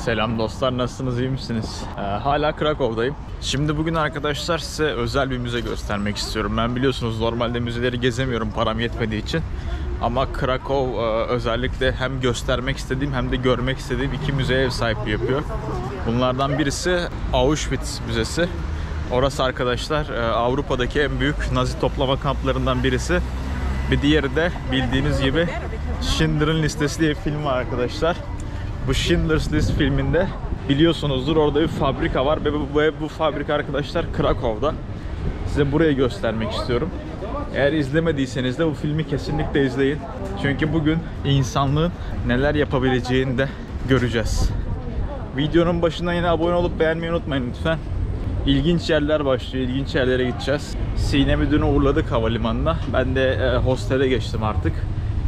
Selam dostlar, nasılsınız, iyi misiniz? Hala Krakow'dayım. Şimdi bugün arkadaşlar size özel bir müze göstermek istiyorum. Ben biliyorsunuz normalde müzeleri gezemiyorum param yetmediği için. Ama Krakow özellikle hem göstermek istediğim hem de görmek istediğim iki müzeye ev sahipliği yapıyor. Bunlardan birisi Auschwitz Müzesi. Orası arkadaşlar Avrupa'daki en büyük Nazi toplama kamplarından birisi. Bir diğeri de bildiğiniz gibi Schindler'in Listesi diye bir film var arkadaşlar. Bu Schindler's List filminde biliyorsunuzdur orada bir fabrika var ve bu fabrika arkadaşlar Krakow'da. Size burayı göstermek istiyorum. Eğer izlemediyseniz de bu filmi kesinlikle izleyin. Çünkü bugün insanlığın neler yapabileceğini de göreceğiz. Videonun başından yine abone olup beğenmeyi unutmayın lütfen. İlginç yerler başlıyor, ilginç yerlere gideceğiz. Sinem'i dün uğurladık havalimanına. Ben de hostele geçtim artık.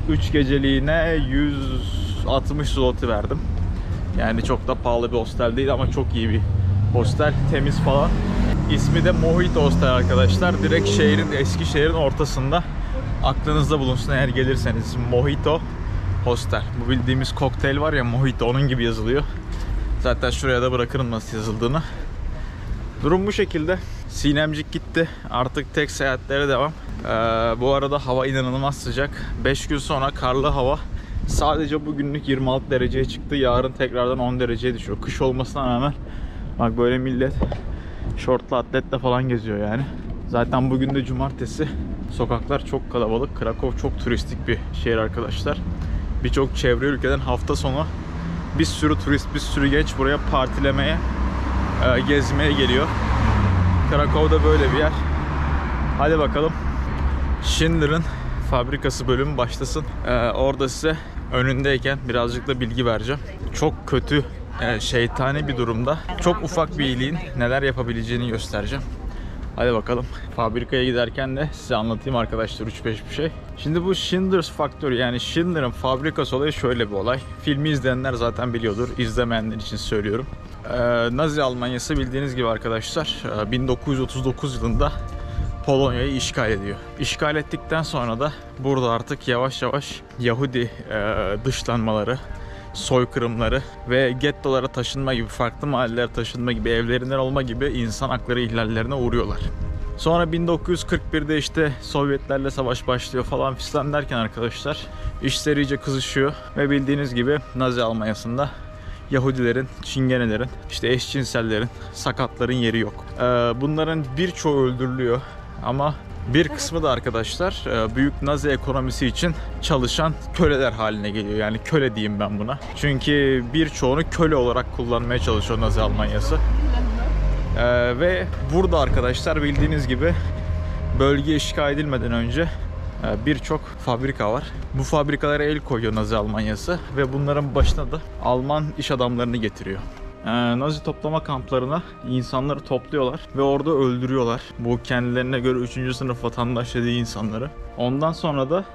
3 geceliğine 160 zloty verdim. Yani çok da pahalı bir hostel değil ama çok iyi bir hostel, temiz falan. İsmi de Mojito Hostel arkadaşlar. Direkt eski şehrin ortasında. Aklınızda bulunsun eğer gelirseniz. Mojito Hostel. Bu bildiğimiz kokteyl var ya, Mojito, onun gibi yazılıyor. Zaten şuraya da bırakırım nasıl yazıldığını. Durum bu şekilde. Sinemcik gitti. Artık tek seyahatlere devam. Bu arada hava inanılmaz sıcak. 5 gün sonra karlı hava. Sadece bugünlük 26 dereceye çıktı. Yarın tekrardan 10 dereceye düşüyor. Kış olmasına rağmen bak böyle millet şortla atletle falan geziyor yani. Zaten bugün de cumartesi. Sokaklar çok kalabalık. Krakow çok turistik bir şehir arkadaşlar. Birçok çevre ülkeden hafta sonu bir sürü turist, bir sürü genç buraya partilemeye, gezmeye geliyor. Krakow'da böyle bir yer. Hadi bakalım Schindler'in fabrikası bölümü başlasın. Orada size önündeyken birazcık da bilgi vereceğim. Çok kötü, şeytani bir durumda çok ufak bir iyiliğin neler yapabileceğini göstereceğim. Hadi bakalım. Fabrikaya giderken de size anlatayım arkadaşlar 3-5 bir şey. Şimdi bu Schindler's Factory, yani Schindler'in fabrikası olayı şöyle bir olay. Filmi izleyenler zaten biliyordur. İzlemeyenler için söylüyorum. Nazi Almanyası bildiğiniz gibi arkadaşlar 1939 yılında Polonya'yı işgal ediyor. İşgal ettikten sonra da burada artık yavaş yavaş Yahudi dışlanmaları, soykırımları ve gettolara taşınma gibi, farklı mahallelere taşınma gibi, evlerinden olma gibi insan hakları ihlallerine uğruyorlar. Sonra 1941'de işte Sovyetlerle savaş başlıyor falan fistan derken arkadaşlar işler iyice kızışıyor ve bildiğiniz gibi Nazi Almanyası'nda Yahudilerin, Çingenelerin, işte eşcinsellerin, sakatların yeri yok. Bunların birçoğu öldürülüyor ama bir kısmı da arkadaşlar büyük Nazi ekonomisi için çalışan köleler haline geliyor. Yani köle diyeyim ben buna. Çünkü birçoğunu köle olarak kullanmaya çalışıyor Nazi Almanyası. Ve burada arkadaşlar bildiğiniz gibi bölge işgal edilmeden önce birçok fabrika var. Bu fabrikalara el koyuyor Nazi Almanyası ve bunların başına da Alman iş adamlarını getiriyor. Nazi toplama kamplarına insanları topluyorlar ve orada öldürüyorlar. Bu kendilerine göre 3. sınıf vatandaş dediği insanları. Ondan sonra da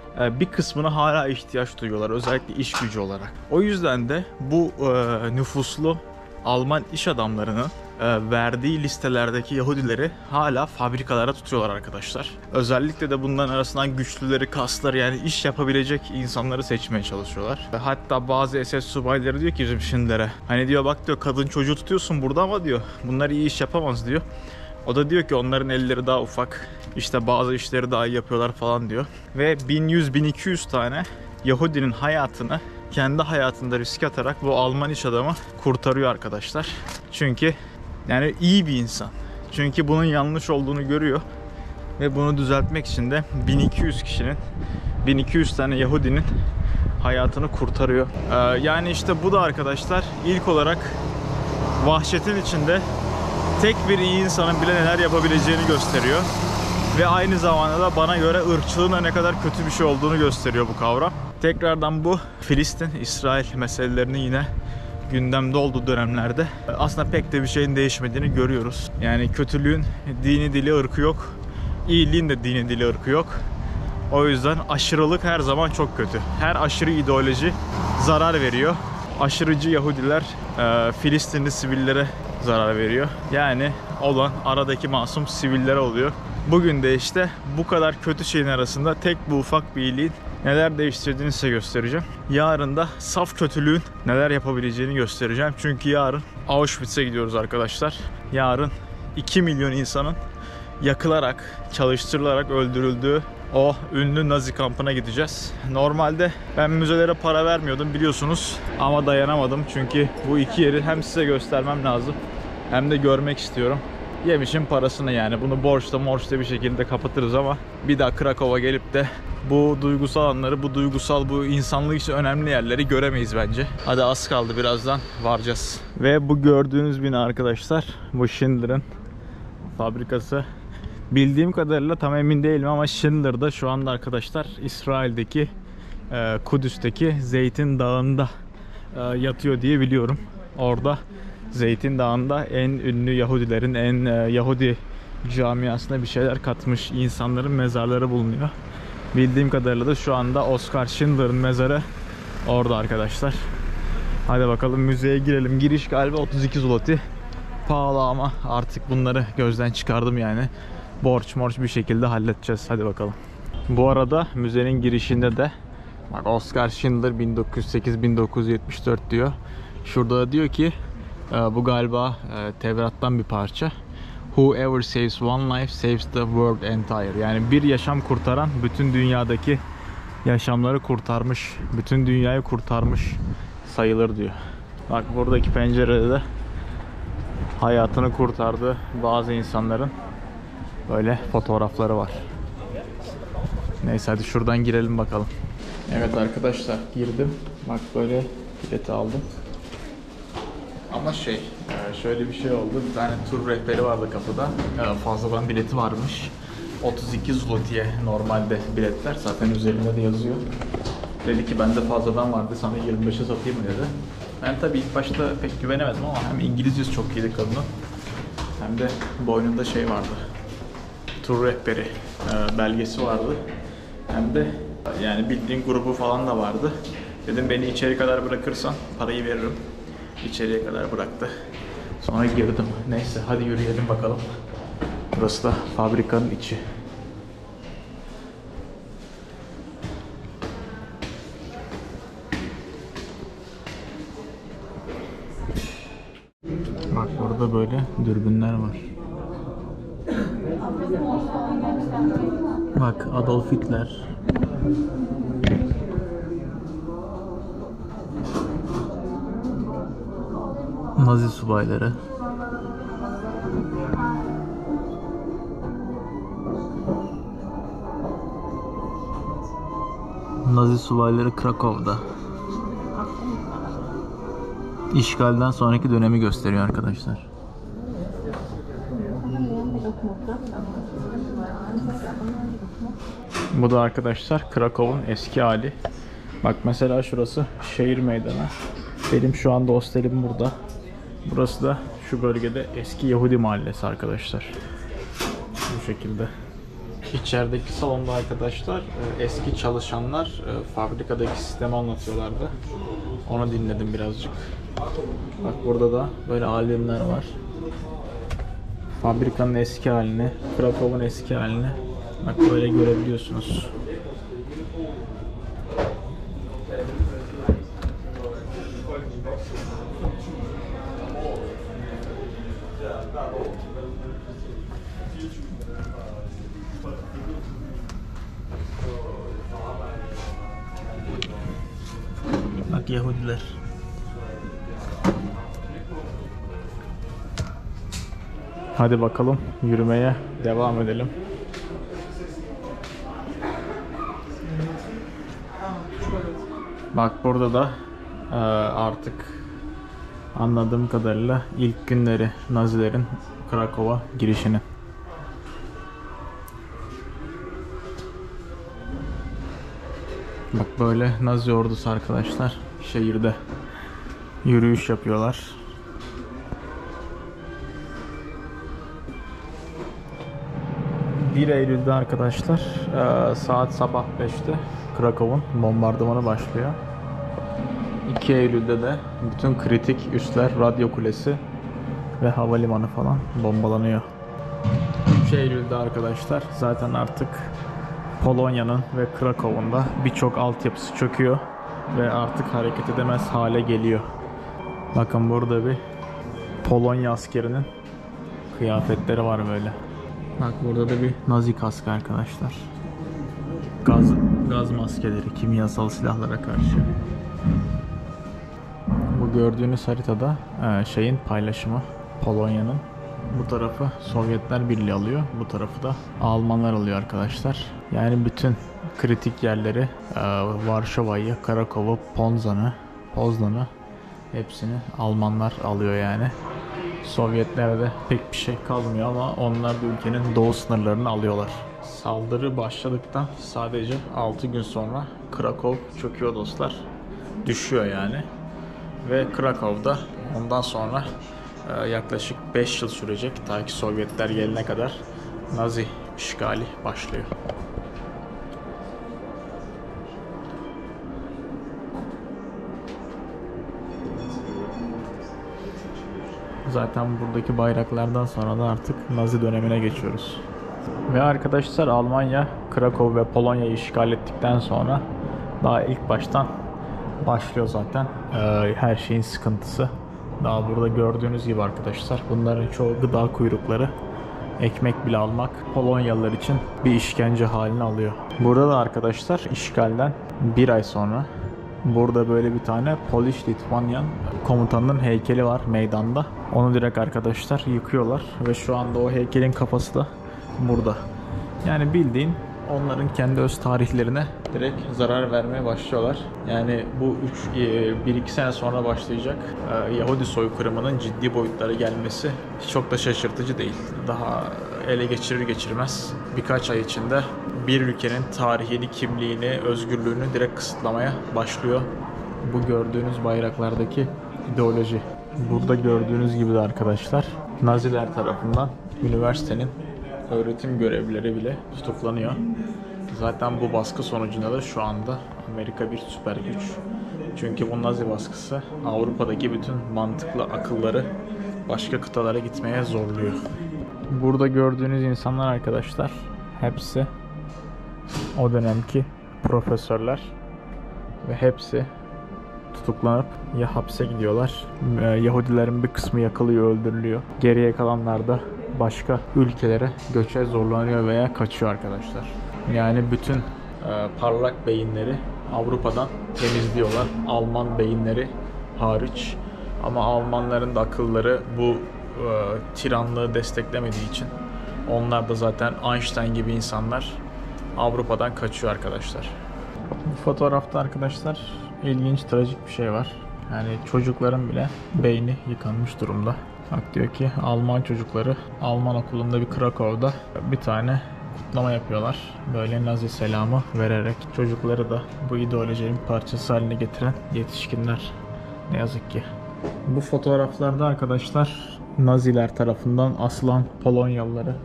bir kısmına hala ihtiyaç duyuyorlar, özellikle iş gücü olarak. O yüzden de bu nüfuslu Alman iş adamlarının verdiği listelerdeki Yahudileri hala fabrikalara tutuyorlar arkadaşlar. Özellikle de bunların arasından güçlüleri, kasları, yani iş yapabilecek insanları seçmeye çalışıyorlar. Hatta bazı SS subayları diyor ki bizim Schindler'e, hani diyor bak diyor kadın çocuğu tutuyorsun burada ama diyor bunlar iyi iş yapamaz diyor. O da diyor ki onların elleri daha ufak, işte bazı işleri daha iyi yapıyorlar falan diyor. Ve 1100-1200 tane Yahudinin hayatını kendi hayatında riske atarak bu Alman iş adamı kurtarıyor arkadaşlar. Çünkü yani iyi bir insan. Çünkü bunun yanlış olduğunu görüyor ve bunu düzeltmek için de 1200 kişinin, 1200 tane Yahudinin hayatını kurtarıyor. Yani işte bu da arkadaşlar ilk olarak vahşetin içinde tek bir iyi insanın bile neler yapabileceğini gösteriyor. Ve aynı zamanda da bana göre ırkçılığın ne kadar kötü bir şey olduğunu gösteriyor bu kavram. Tekrardan bu Filistin, İsrail meselelerinin yine gündemde olduğu dönemlerde aslında pek de bir şeyin değişmediğini görüyoruz. Yani kötülüğün dini, dili, ırkı yok. İyiliğin de dini, dili, ırkı yok. O yüzden aşırılık her zaman çok kötü. Her aşırı ideoloji zarar veriyor. Aşırıcı Yahudiler Filistinli sivillere zarar veriyor. Yani olan aradaki masum sivillere oluyor. Bugün de işte bu kadar kötü şeyin arasında tek bu ufak bir iyiliğin neler değiştirdiğini size göstereceğim. Yarın da saf kötülüğün neler yapabileceğini göstereceğim. Çünkü yarın Auschwitz'e gidiyoruz arkadaşlar. Yarın 2 milyon insanın yakılarak, çalıştırılarak öldürüldüğü o ünlü Nazi kampına gideceğiz. Normalde ben müzelere para vermiyordum biliyorsunuz. Ama dayanamadım çünkü bu iki yeri hem size göstermem lazım hem de görmek istiyorum. Yemişim parasını yani. Bunu borçla bir şekilde kapatırız ama bir daha Krakow'a gelip de bu duygusal anları, bu insanlık için önemli yerleri göremeyiz bence. Hadi az kaldı, birazdan varacağız. Ve bu gördüğünüz bina arkadaşlar, bu Schindler'in fabrikası. Bildiğim kadarıyla tam emin değilim ama Schindler'da şu anda arkadaşlar İsrail'deki Kudüs'teki Zeytin Dağı'nda yatıyor diye biliyorum. Orada Zeytin Dağı'nda en ünlü Yahudilerin, en Yahudi camiasına bir şeyler katmış insanların mezarları bulunuyor. Bildiğim kadarıyla da şu anda Oskar Schindler'ın mezarı orada arkadaşlar. Hadi bakalım müzeye girelim. Giriş galiba 32 zloty. Pahalı ama artık bunları gözden çıkardım yani. Borç bir şekilde halledeceğiz. Hadi bakalım. Bu arada müzenin girişinde de bak Oskar Schindler 1908-1974 diyor. Şurada da diyor ki bu galiba Tevrat'tan bir parça. Whoever saves one life saves the world entire. Yani bir yaşam kurtaran bütün dünyadaki yaşamları kurtarmış, bütün dünyayı kurtarmış sayılır diyor. Bak buradaki pencerede de hayatını kurtardığı bazı insanların böyle fotoğrafları var. Neyse hadi şuradan girelim bakalım. Evet arkadaşlar girdim. Bak böyle bileti aldım. Ama şöyle bir şey oldu. Bir tane tur rehberi vardı kapıda. Fazladan bileti varmış. 32 zloty'ye normalde biletler. Zaten üzerinde de yazıyor. Dedi ki bende fazladan vardı, sana 25'e satayım mı dedi. Ben tabii ilk başta pek güvenemedim ama hem İngilizcesi çok iyiydi kadının. Hem de boynunda şey vardı. Tur rehberi belgesi vardı. Hem de yani bildiğin grubu falan da vardı. Dedim beni içeri kadar bırakırsan parayı veririm. İçeriye kadar bıraktı. Sonra girdim. Neyse hadi yürüyelim bakalım. Burası da fabrikanın içi. Bak burada böyle dürbünler var. Bak Adolf Hitler. Nazi subayları. Nazi subayları Krakow'da. İşgalden sonraki dönemi gösteriyor arkadaşlar. Bu da arkadaşlar Krakow'un eski hali. Bak mesela şurası şehir meydanı. Benim şu anda hostelim burada. Burası da şu bölgede eski Yahudi mahallesi arkadaşlar. Bu şekilde. İçerideki salonda arkadaşlar eski çalışanlar fabrikadaki sistemi anlatıyorlardı. Onu dinledim birazcık. Bak burada da böyle alemler var. Fabrikanın eski halini, Krakow'un eski halini bak böyle görebiliyorsunuz. Bak Yahudiler. Hadi bakalım yürümeye devam edelim. Bak burada da artık anladığım kadarıyla ilk günleri Nazilerin Krakow'a girişinin. Bak böyle Nazi ordusu arkadaşlar şehirde yürüyüş yapıyorlar. Eylül'de arkadaşlar saat sabah 5'te Krakow'un bombardımanı başlıyor. 2 Eylül'de de bütün kritik üsler, radyo kulesi ve havalimanı falan bombalanıyor. 3 Eylül'de arkadaşlar zaten artık Polonya'nın ve Krakow'un da birçok altyapısı çöküyor ve artık hareket edemez hale geliyor. Bakın burada bir Polonya askerinin kıyafetleri var böyle. Bak burada da bir Nazi kaskı arkadaşlar. Gaz maskeleri kimyasal silahlara karşı. Bu gördüğünüz haritada şeyin paylaşımı Polonya'nın. Bu tarafı Sovyetler Birliği alıyor. Bu tarafı da Almanlar alıyor arkadaşlar. Yani bütün kritik yerleri Varşova'yı, Krakow'u, Poznan'ı hepsini Almanlar alıyor yani. Sovyetlerde pek bir şey kalmıyor ama onlar da ülkenin doğu sınırlarını alıyorlar. Saldırı başladıktan sadece 6 gün sonra Krakow çöküyor dostlar. Düşüyor yani. Ve Krakow'da ondan sonra yaklaşık 5 yıl sürecek ta ki Sovyetler gelene kadar Nazi işgali başlıyor. Zaten buradaki bayraklardan sonra da artık Nazi dönemine geçiyoruz. Ve arkadaşlar Almanya, Krakow ve Polonya'yı işgal ettikten sonra daha ilk baştan başlıyor zaten her şeyin sıkıntısı. Daha burada gördüğünüz gibi arkadaşlar bunların çoğu gıda kuyrukları. Ekmek bile almak Polonyalılar için bir işkence halini alıyor. Burada da arkadaşlar işgalden bir ay sonra burada böyle bir tane Polish-Lithuanian komutanının heykeli var meydanda. Onu direkt arkadaşlar yıkıyorlar ve şu anda o heykelin kafası da burada. Yani bildiğin onların kendi öz tarihlerine direkt zarar vermeye başlıyorlar. Yani bu 1-2 sene sonra başlayacak Yahudi soykırımının ciddi boyutlara gelmesi çok da şaşırtıcı değil. Daha ele geçirir geçirmez birkaç ay içinde bir ülkenin tarihini, kimliğini, özgürlüğünü direkt kısıtlamaya başlıyor. Bu gördüğünüz bayraklardaki ideoloji. Burada gördüğünüz gibi de arkadaşlar Naziler tarafından üniversitenin öğretim görevlileri bile tutuklanıyor. Zaten bu baskı sonucunda da şu anda Amerika bir süper güç. Çünkü bu Nazi baskısı Avrupa'daki bütün mantıklı akılları başka kıtalara gitmeye zorluyor. Burada gördüğünüz insanlar arkadaşlar hepsi o dönemki profesörler ve hepsi tutuklanıp ya hapse gidiyorlar, Yahudilerin bir kısmı yakılıyor, öldürülüyor. Geriye kalanlar da başka ülkelere göçe zorlanıyor veya kaçıyor arkadaşlar. Yani bütün parlak beyinleri Avrupa'dan temizliyorlar. Alman beyinleri hariç. Ama Almanların da akılları bu tiranlığı desteklemediği için onlar da zaten Einstein gibi insanlar Avrupa'dan kaçıyor arkadaşlar. Bu fotoğrafta arkadaşlar ilginç, trajik bir şey var. Yani çocukların bile beyni yıkanmış durumda. Bak diyor ki Alman çocukları Alman okulunda bir Krakow'da bir tane kutlama yapıyorlar. Böyle Nazi selamı vererek çocukları da bu ideolojinin parçası haline getiren yetişkinler. Ne yazık ki. Bu fotoğraflarda arkadaşlar Naziler tarafından asılan Polonyalıları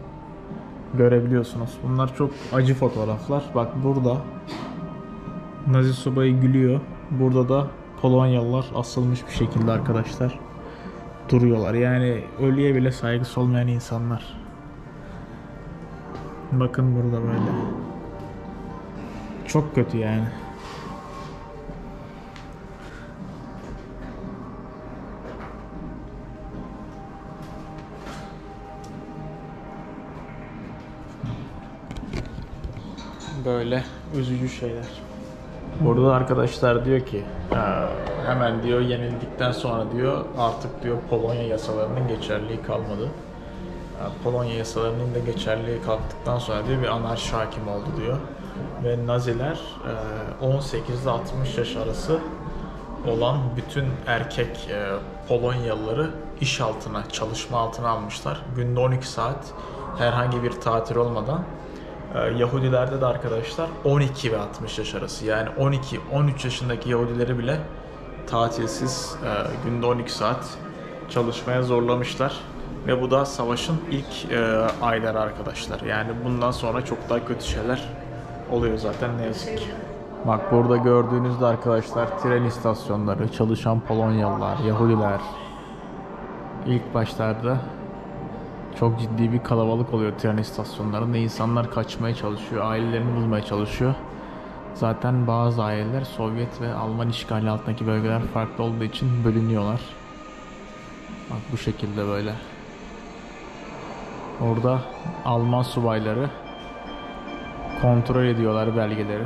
görebiliyorsunuz. Bunlar çok acı fotoğraflar. Bak burada Nazi subayı gülüyor. Burada da Polonyalılar asılmış bir şekilde arkadaşlar duruyorlar. Yani ölüye bile saygısı olmayan insanlar. Bakın burada böyle. Çok kötü yani. Böyle üzücü şeyler. Burada arkadaşlar diyor ki hemen diyor yenildikten sonra diyor artık diyor Polonya yasalarının geçerliği kalmadı. Polonya yasalarının da geçerliği kalktıktan sonra diyor bir anarşi hakim oldu diyor. Ve Naziler 18 ile 60 yaş arası olan bütün erkek Polonyalıları iş altına, çalışma altına almışlar. Günde 12 saat herhangi bir tatil olmadan. Yahudilerde de arkadaşlar 12 ve 60 yaş arası, yani 12-13 yaşındaki Yahudileri bile tatilsiz günde 12 saat çalışmaya zorlamışlar. Ve bu da savaşın ilk ayları arkadaşlar. Yani bundan sonra çok daha kötü şeyler oluyor zaten ne yazık ki. Bak burada gördüğünüzde arkadaşlar tren istasyonları, çalışan Polonyalılar, Yahudiler ilk başlarda Çok ciddi bir kalabalık oluyor tren istasyonlarında. İnsanlar kaçmaya çalışıyor, ailelerini bulmaya çalışıyor. Zaten bazı aileler Sovyet ve Alman işgali altındaki bölgeler farklı olduğu için bölünüyorlar. Bak bu şekilde böyle. Orada Alman subayları kontrol ediyorlar belgeleri.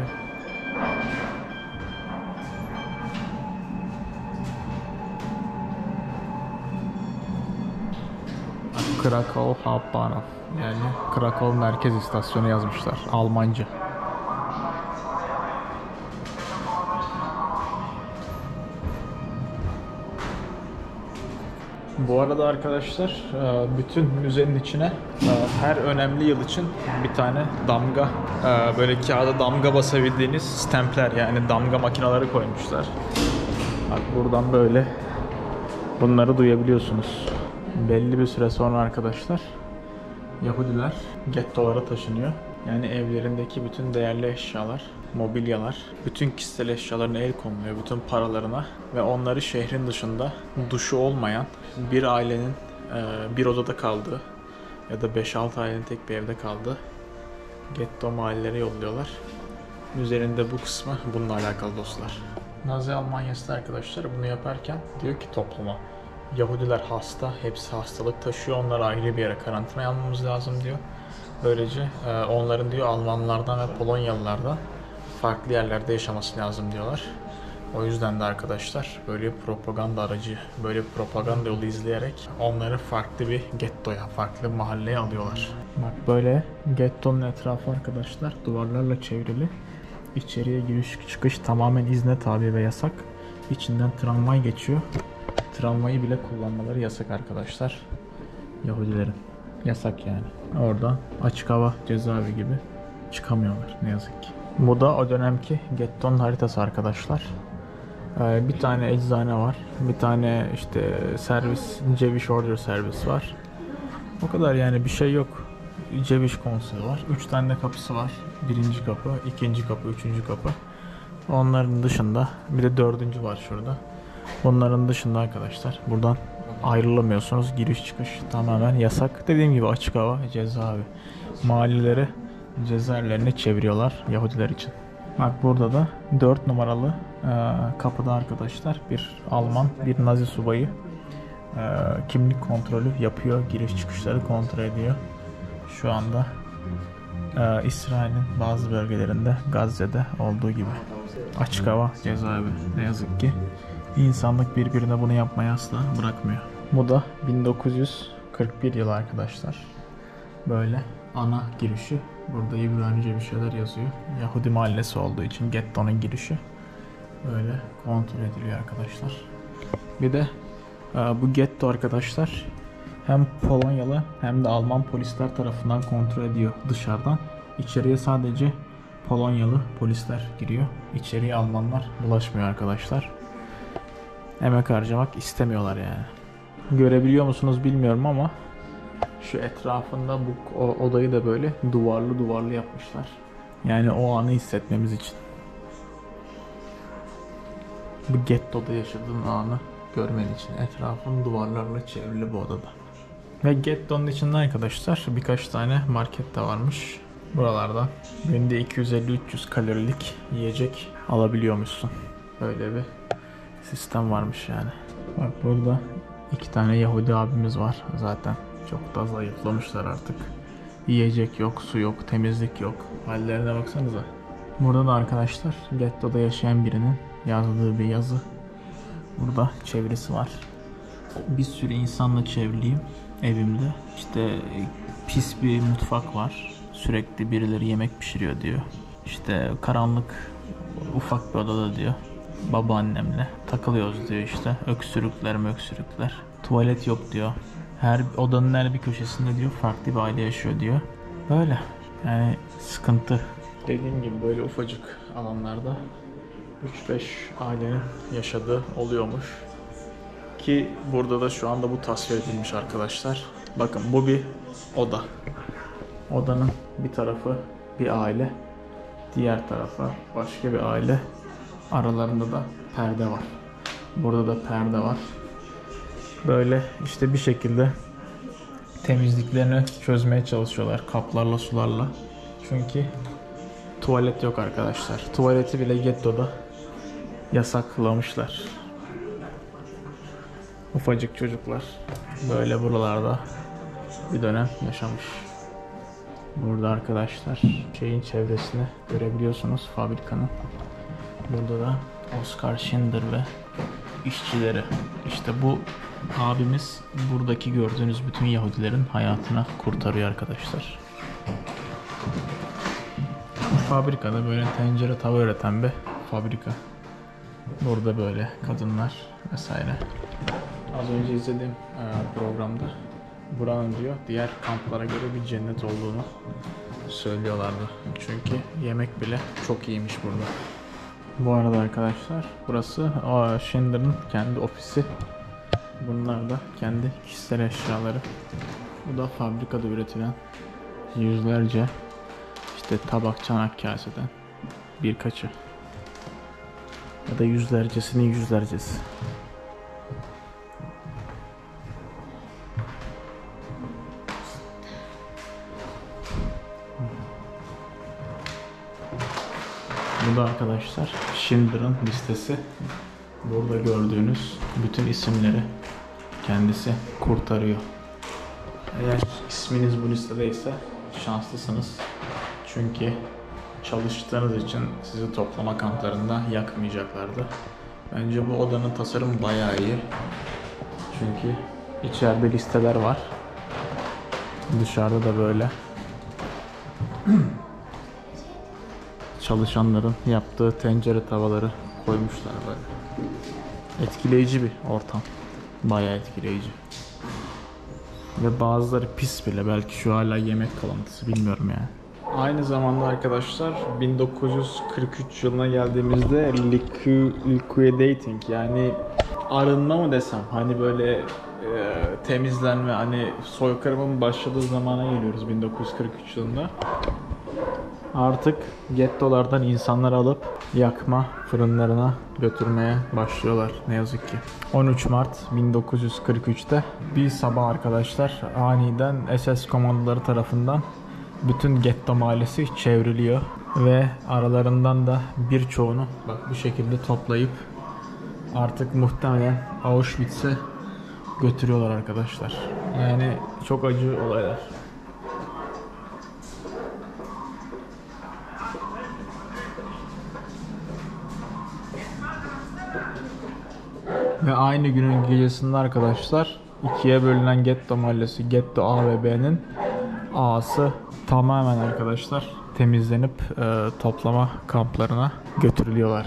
Krakow Hauptbahnhof, yani Krakow merkez istasyonu yazmışlar Almanca. Bu arada arkadaşlar bütün müzenin içine her önemli yıl için bir tane damga, böyle kağıda damga basabildiğiniz stempler, yani damga makineleri koymuşlar. Bak buradan böyle bunları duyabiliyorsunuz. Belli bir süre sonra arkadaşlar Yahudiler gettolara taşınıyor. Yani evlerindeki bütün değerli eşyalar, mobilyalar, bütün kişisel eşyalarına el konuluyor, bütün paralarına ve onları şehrin dışında duşu olmayan bir ailenin bir odada kaldığı ya da 5-6 ailenin tek bir evde kaldığı getto mahallelere yolluyorlar. Üzerinde bu kısmı bununla alakalı dostlar. Nazi Almanya'sı arkadaşlar bunu yaparken diyor ki topluma, Yahudiler hasta, hepsi hastalık taşıyor, onları ayrı bir yere karantinaya almamız lazım diyor. Böylece onların diyor Almanlardan ve Polonyalılardan farklı yerlerde yaşaması lazım diyorlar. O yüzden de arkadaşlar böyle bir propaganda aracı, böyle bir propaganda yolu izleyerek onları farklı bir gettoya, farklı bir mahalleye alıyorlar. Bak böyle gettonun etrafı arkadaşlar duvarlarla çevrili. İçeriye giriş çıkış tamamen izne tabi ve yasak. İçinden tramvay geçiyor. Tramvayı bile kullanmaları yasak arkadaşlar. Yahudilerin. Yasak yani. Orada açık hava cezaevi gibi çıkamıyorlar ne yazık ki. Bu da o dönemki gettonun haritası arkadaşlar. Bir tane eczane var. Bir tane işte servis, Jewish Order servis var. O kadar yani, bir şey yok. Jewish konseri var. 3 tane de kapısı var. Birinci kapı, ikinci kapı, üçüncü kapı. Onların dışında bir de dördüncü var şurada. Bunların dışında arkadaşlar buradan ayrılamıyorsunuz. Giriş çıkış tamamen yasak. Dediğim gibi açık hava cezaevi. Mahalleleri cezaevlerine çeviriyorlar Yahudiler için. Bak burada da 4 numaralı kapıda arkadaşlar bir Alman, bir Nazi subayı kimlik kontrolü yapıyor. Giriş çıkışları kontrol ediyor. Şu anda İsrail'in bazı bölgelerinde, Gazze'de olduğu gibi. Açık hava cezaevi. Ne yazık ki insanlık birbirine bunu yapmaya asla bırakmıyor. Bu da 1941 yılı arkadaşlar. Böyle ana girişi. Burada İbranice bir şeyler yazıyor. Yahudi mahallesi olduğu için gettonun girişi. Böyle kontrol ediliyor arkadaşlar. Bir de bu getto arkadaşlar hem Polonyalı hem de Alman polisler tarafından kontrol ediyor dışarıdan. İçeriye sadece Polonyalı polisler giriyor. İçeriye Almanlar bulaşmıyor arkadaşlar. Emek harcamak istemiyorlar yani. Görebiliyor musunuz bilmiyorum ama şu etrafında bu odayı da böyle duvarlı duvarlı yapmışlar. Yani o anı hissetmemiz için. Bu gettoda yaşadığın anı görmen için. Etrafın duvarlarla çevrili bu odada. Ve gettonun içinde arkadaşlar birkaç tane market de varmış. Buralarda günde 250-300 kalorilik yiyecek alabiliyormuşsun. Böyle bir sistem varmış yani. Bak burada 2 tane Yahudi abimiz var zaten. Çok da zayıflamışlar artık. Yiyecek yok, su yok, temizlik yok. Hallerine baksanıza. Burada da arkadaşlar gettoda yaşayan birinin yazdığı bir yazı. Burada çevirisi var. Bir sürü insanla çevriliyim evimde. İşte pis bir mutfak var. Sürekli birileri yemek pişiriyor diyor. İşte karanlık ufak bir odada diyor. Babaannemle takılıyoruz diyor işte. Öksürükler. Tuvalet yok diyor. Her odanın her bir köşesinde diyor farklı bir aile yaşıyor diyor. Böyle. Yani sıkıntı. Dediğim gibi böyle ufacık alanlarda 3-5 ailenin yaşadığı oluyormuş. Ki burada da şu anda bu tasvir edilmiş arkadaşlar. Bakın bu bir oda. Odanın bir tarafı bir aile. Diğer tarafa başka bir aile. Aralarında da perde var. Burada da perde var. Böyle işte bir şekilde temizliklerini çözmeye çalışıyorlar kaplarla sularla. Çünkü tuvalet yok arkadaşlar. Tuvaleti bile gettoda yasaklamışlar. Ufacık çocuklar böyle buralarda bir dönem yaşamış. Burada arkadaşlar şeyin çevresini görebiliyorsunuz, fabrikanın. Burada da Oskar Schindler ve işçileri. İşte bu abimiz buradaki gördüğünüz bütün Yahudilerin hayatını kurtarıyor arkadaşlar. Fabrikada böyle tencere tava üreten bir fabrika. Burada böyle kadınlar vesaire. Az önce izlediğim programda buranın diyor diğer kamplara göre bir cennet olduğunu söylüyorlardı. Çünkü yemek bile çok iyiymiş burada. Bu arada arkadaşlar burası Schindler'ın kendi ofisi. Bunlar da kendi kişisel eşyaları. Bu da fabrikada üretilen yüzlerce işte tabak, çanak, kaseden birkaçı. Ya da yüzlercesinin yüzlercesi. Bu da arkadaşlar Schindler'ın listesi. Burada gördüğünüz bütün isimleri kendisi kurtarıyor. Eğer isminiz bu listedeyse şanslısınız. Çünkü çalıştığınız için sizi toplama kamplarında yakmayacaklardı. Bence bu odanın tasarımı bayağı iyi. Çünkü içeride listeler var. Dışarıda da böyle çalışanların yaptığı tencere tavaları koymuşlar böyle. Etkileyici bir ortam. Bayağı etkileyici. Ve bazıları pis bile. Belki şu hala yemek kalıntısı, bilmiyorum yani. Aynı zamanda arkadaşlar 1943 yılına geldiğimizde liquidating yani arınma mı desem, hani böyle temizlenme, hani soykırımın başladığı zamana geliyoruz 1943 yılında. Artık gettolardan insanları alıp yakma fırınlarına götürmeye başlıyorlar ne yazık ki. 13 Mart 1943'te bir sabah arkadaşlar aniden SS komandoları tarafından bütün getto mahallesi çevriliyor ve aralarından da birçoğunu bak bu şekilde toplayıp artık muhtemelen Auschwitz'e götürüyorlar arkadaşlar. Yani çok acı olaylar. Ve aynı günün gecesinde arkadaşlar ikiye bölünen getto mahallesi, getto A ve B'nin A'sı tamamen arkadaşlar temizlenip toplama kamplarına götürülüyorlar.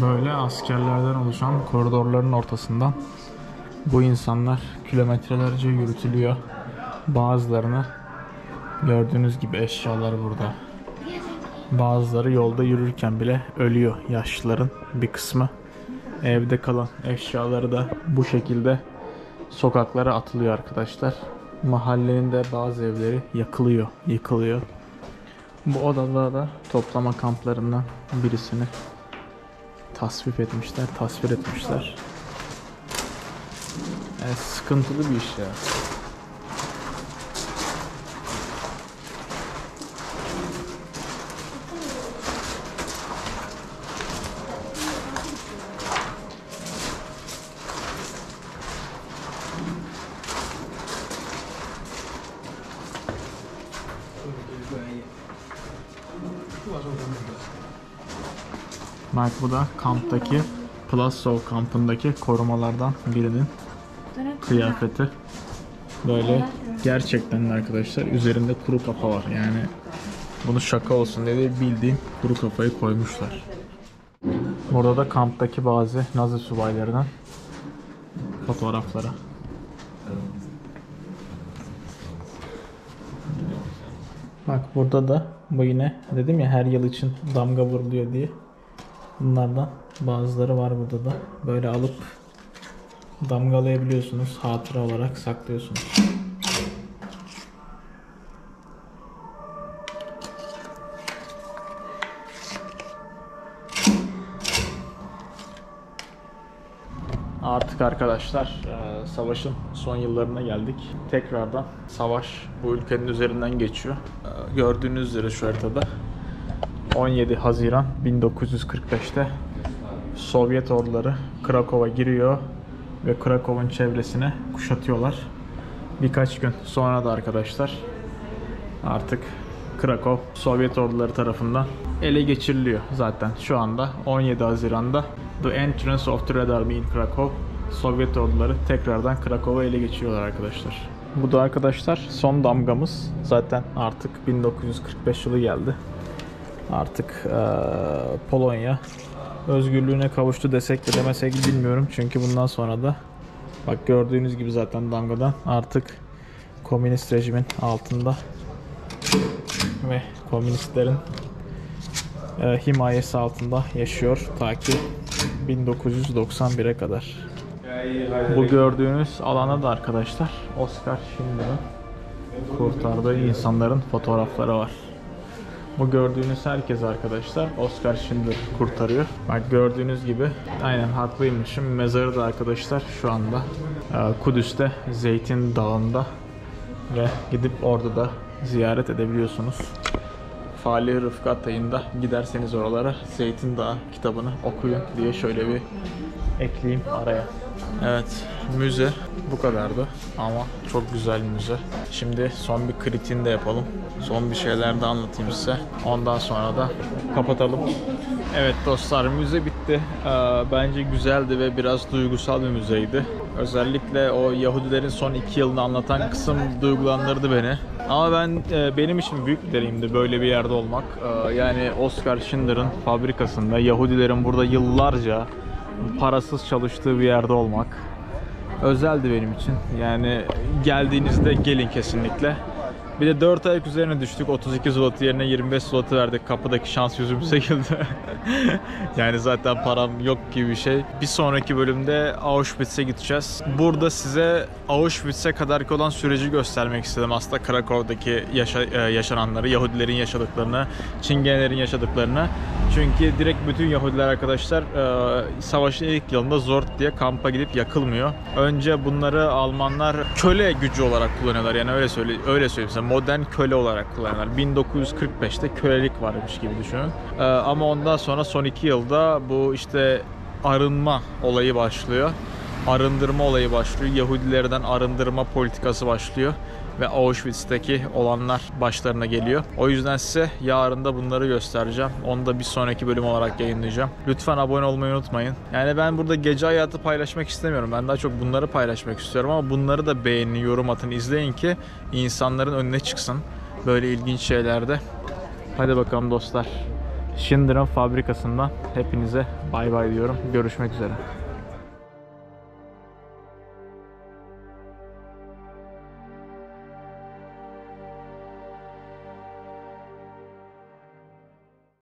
Böyle askerlerden oluşan koridorların ortasından bu insanlar kilometrelerce yürütülüyor. Bazılarını gördüğünüz gibi eşyalar burada. Bazıları yolda yürürken bile ölüyor, yaşlıların bir kısmı. Evde kalan eşyaları da bu şekilde sokaklara atılıyor arkadaşlar. Mahallenin de bazı evleri yakılıyor, yıkılıyor. Bu odada da toplama kamplarından birisini tasvir etmişler. Sıkıntılı bir iş ya. Bak bu da kamptaki Plaszow kampındaki korumalardan birinin kıyafeti. Böyle gerçekten arkadaşlar üzerinde kuru kafa var. Yani bunu şaka olsun diye bildiğim kuru kafayı koymuşlar. Burada da kamptaki bazı Nazi subaylarının fotoğrafları. Bak burada da bu yine dedim ya her yıl için damga vuruluyor diye. Bunlardan bazıları var burada da. Böyle alıp damgalayabiliyorsunuz. Hatıra olarak saklıyorsunuz. Artık arkadaşlar savaşın son yıllarına geldik. Tekrardan savaş bu ülkenin üzerinden geçiyor. Gördüğünüz üzere şu haritada 17 Haziran 1945'te Sovyet orduları Krakow'a giriyor ve Krakow'un çevresini kuşatıyorlar. Birkaç gün sonra da arkadaşlar artık Krakow Sovyet orduları tarafından ele geçiriliyor zaten. Şu anda 17 Haziran'da The Entrance of the Red Army in Krakow, Sovyet orduları tekrardan Krakow'u ele geçiriyorlar arkadaşlar. Bu da arkadaşlar son damgamız. Zaten artık 1945 yılı geldi. Artık Polonya özgürlüğüne kavuştu desek de demesek bilmiyorum. Çünkü bundan sonra da bak gördüğünüz gibi zaten damgadan artık komünist rejimin altında ve komünistlerin himayesi altında yaşıyor ta ki 1991'e kadar. Bu gördüğünüz alana da arkadaşlar Oskar Schindler'in kurtardığı insanların fotoğrafları var. Bu gördüğünüz herkes arkadaşlar Oskar Schindler kurtarıyor. Bak gördüğünüz gibi aynen haklıymışım. Mezarı da arkadaşlar şu anda Kudüs'te Zeytin Dağı'nda ve gidip orada da ziyaret edebiliyorsunuz. Falih Rıfkat ayında giderseniz oralara Zeytin Dağı kitabını okuyun diye şöyle bir ekleyeyim araya. Evet, müze bu kadardı ama çok güzel müze. Şimdi son bir kritiğini de yapalım. Son bir şeyler de anlatayım size. Ondan sonra da kapatalım. Evet dostlar, müze bitti. Bence güzeldi ve biraz duygusal bir müzeydi. Özellikle o Yahudilerin son 2 yılını anlatan kısım duygulandırdı beni. Ama benim için büyük bir deneyimdi böyle bir yerde olmak. Yani Oskar Schindler'in fabrikasında Yahudilerin burada yıllarca parasız çalıştığı bir yerde olmak özeldi benim için. Yani geldiğinizde gelin kesinlikle. Bir de 4 ayak üzerine düştük. 32 zloty yerine 25 zloty verdik. Kapıdaki şans yüzümüze güldü. Yani zaten param yok gibi bir şey. Bir sonraki bölümde Auschwitz'e gideceğiz. Burada size Auschwitz'e kadarki olan süreci göstermek istedim. Aslında Krakow'daki yaşananları, Yahudilerin yaşadıklarını, Çingenelerin yaşadıklarını. Çünkü direkt bütün Yahudiler arkadaşlar savaşın ilk yılında Zord diye kampa gidip yakılmıyor. Önce bunları Almanlar köle gücü olarak kullanıyorlar. Yani öyle söyleyeyim size. Modern köle olarak kullanıyorlar. 1945'te kölelik varmış gibi düşünün. Ama ondan sonra son 2 yılda bu işte arınma olayı başlıyor. Arındırma olayı başlıyor. Yahudilerden arındırma politikası başlıyor. Ve Auschwitz'teki olanlar başlarına geliyor. O yüzden size yarın da bunları göstereceğim. Onu da bir sonraki bölüm olarak yayınlayacağım. Lütfen abone olmayı unutmayın. Yani ben burada gece hayatı paylaşmak istemiyorum. Ben daha çok bunları paylaşmak istiyorum ama bunları da beğenin, yorum atın, izleyin ki insanların önüne çıksın. Böyle ilginç şeylerde. Hadi bakalım dostlar. Schindler'in fabrikasından hepinize bay bay diyorum. Görüşmek üzere.